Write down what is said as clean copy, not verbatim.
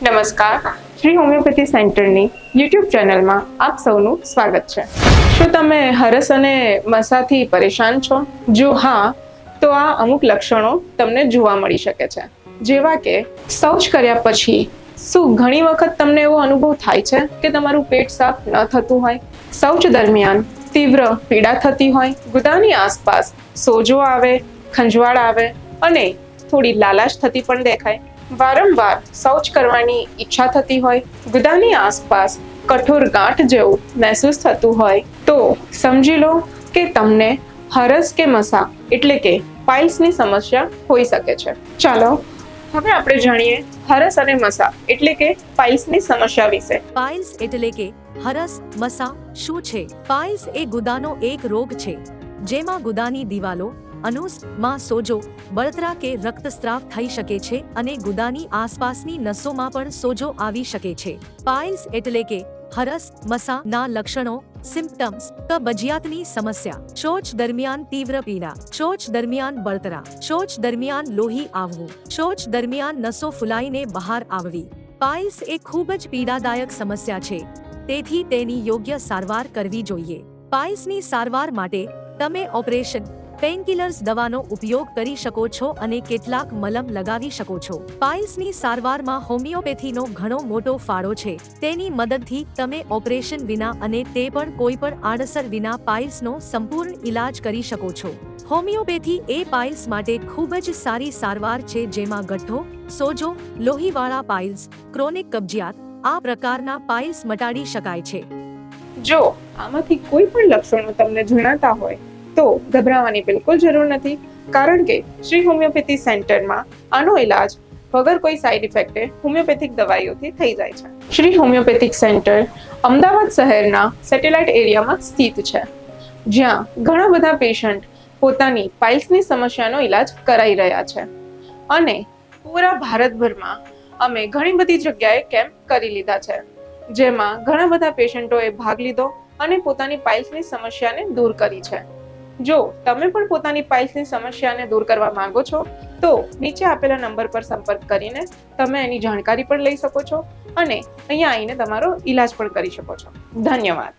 નમસ્કાર, શ્રી હોમિયોપેથી સેન્ટરની યુટ્યુબ ચેનલમાં આપ સૌનું સ્વાગત છે. શું તમે હરસ અને મસાથી પરેશાન છો? જો હા, તો આ અમુક લક્ષણો તમને જોવા મળી શકે છે, જેવા કે શૌચ કર્યા પછી શું ઘણી વખત તમને એવો અનુભવ થાય છે કે તમારું પેટ સાફ ન થતું હોય? શૌચ દરમિયાન તીવ્ર પીડા થતી હોય, ગુદાની આસપાસ સોજો આવે, ખંજવાળ આવે અને થોડી લાલાશ થતી પણ દેખાય, વારંવાર શૌચ કરવાની ઈચ્છા થતી હોય, ગુદાની આસપાસ કઠોર ગાંઠ જેવું મહેસૂસ થતું હોય, તો સમજી લો કે તમને હરસ કે મસા એટલે કે પાઇલ્સની સમસ્યા હોઈ શકે છે. ચાલો હવે આપણે જાણીએ હરસ અને મસા એટલે કે પાઇલ્સની સમસ્યા વિશે. પાઇલ્સ એટલે કે હરસ મસા શું છે? પાઇલ્સ એ ગુદાનો એક રોગ છે જેમાં ગુદાની દિવાલો માં સોજો, બળતરા કે રક્તસ્રાવ થઈ શકે છે અને ગુદાની આસપાસની નસોમાં પણ સોજો આવી શકે છે. પાઇલ્સ એટલે કે હરસ મસા ના લક્ષણો સિમ્પટમ્સ: કબજિયાતની સમસ્યા, શૌચ દરમિયાન તીવ્ર પીડા, શૌચ દરમિયાન બળતરા, શૌચ દરમિયાન લોહી આવવું, શૌચ દરમિયાન નસો ફૂલાઈને બહાર આવવી. પાઇલ્સ એ ખૂબ જ પીડાદાયક સમસ્યા છે, તેથી તેની યોગ્ય સારવાર કરવી જોઈએ. પાઇલ્સની સારવાર માટે તમે ઓપરેશન, પેનકિલર્સ દવાનો ઉપયોગ કરી શકો છો અને કેટલાક મલમ લગાવી શકો છો. પાઇલ્સની સારવારમાં હોમિયોપેથીનો ઘણો મોટો ફાળો છે. તેની મદદથી તમે ઓપરેશન વિના અને તે પણ કોઈ પણ આડઅસર વિના પાઇલ્સનો સંપૂર્ણ ઇલાજ કરી શકો છો. હોમિયોપેથી એ પાઇલ્સ માટે ખૂબ જ સારી સારવાર છે, જેમાં ગઠ્ઠો, સોજો, લોહીવાળા પાઇલ્સ, ક્રોનિક કબજિયાત આ પ્રકારના પાઇલ્સ મટાડી શકાય છે. જો આમાંથી કોઈ પણ લક્ષણો તમને જણાતા હોય તો ગભરાવાની બિલકુલ જરૂર નથી, કારણ કે શ્રી હોમિયોપેથી સેન્ટરમાં આનો ઇલાજ વગર કોઈ સાઇડ ઇફેક્ટે હોમિયોપેથિક દવાઈઓથી થઈ જાય છે. શ્રી હોમિયોપેથિક સેન્ટર અમદાવાદ શહેરના સેટેલાઇટ એરિયામાં સ્થિત છે, જ્યાં ઘણા બધા પેશન્ટ પોતાની પાઇલ્સની સમસ્યાનો ઇલાજ કરાઈ રહ્યા છે અને પૂરા ભારતભરમાં અમે ઘણી બધી જગ્યાએ કેમ્પ કરી લીધા છે, જેમાં ઘણા બધા પેશન્ટોએ ભાગ લીધો અને પોતાની પાઇલ્સની સમસ્યાને દૂર કરી છે. જો તમે પણ પોતાની પાઇલ્સની સમસ્યાને દૂર કરવા માંગો છો તો નીચે આપેલા નંબર પર સંપર્ક કરીને તમે એની જાણકારી પણ લઈ શકો છો અને અહીંયા આવીને તમારો ઈલાજ પણ કરી શકો છો. ધન્યવાદ.